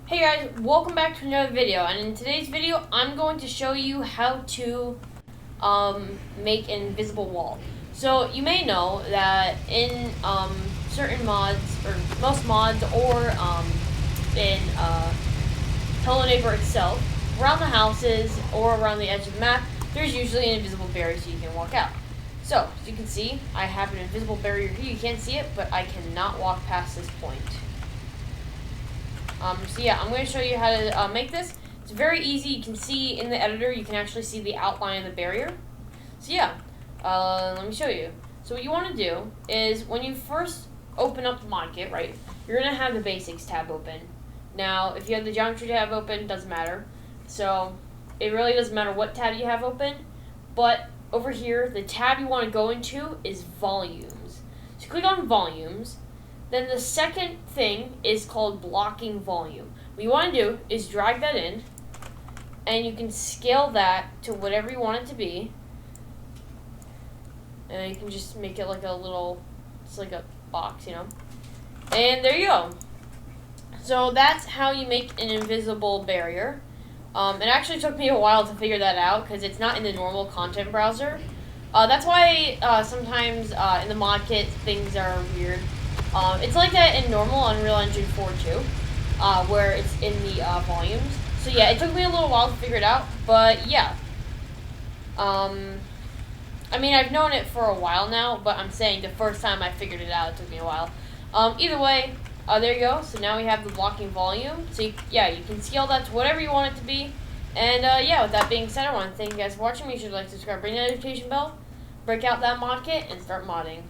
Hey guys, welcome back to another video, and in today's video I'm going to show you how to make an invisible wall. So you may know that in certain mods, or most mods, or in Hello Neighbor itself, around the houses or around the edge of the map, there's usually an invisible barrier so you can walk out. So, as you can see, I have an invisible barrier here. You can't see it, but I cannot walk past this point. So yeah, I'm going to show you how to make this. It's very easy. You can see in the editor, you can actually see the outline of the barrier. So yeah, let me show you. So what you want to do is when you first open up the mod kit, right, you're going to have the basics tab open. Now, if you have the geometry tab open, doesn't matter. So it really doesn't matter what tab you have open, but over here, the tab you want to go into is volumes. So click on volumes. Then the second thing is called blocking volume. What you want to do is drag that in, and you can scale that to whatever you want it to be. And you can just make it like a little, it's like a box, you know. And there you go. So that's how you make an invisible barrier. It actually took me a while to figure that out because it's not in the normal content browser. That's why sometimes in the mod kit things are weird. It's like that in normal Unreal Engine 4 too, where it's in the volumes. So yeah, it took me a little while to figure it out, but yeah. I mean, I've known it for a while now, but I'm saying the first time I figured it out, it took me a while. Either way, there you go. So now we have the blocking volume. So you can scale that to whatever you want it to be. And yeah, with that being said, I want to thank you guys for watching. Make sure to like, subscribe, ring the notification bell, break out that mod kit, and start modding.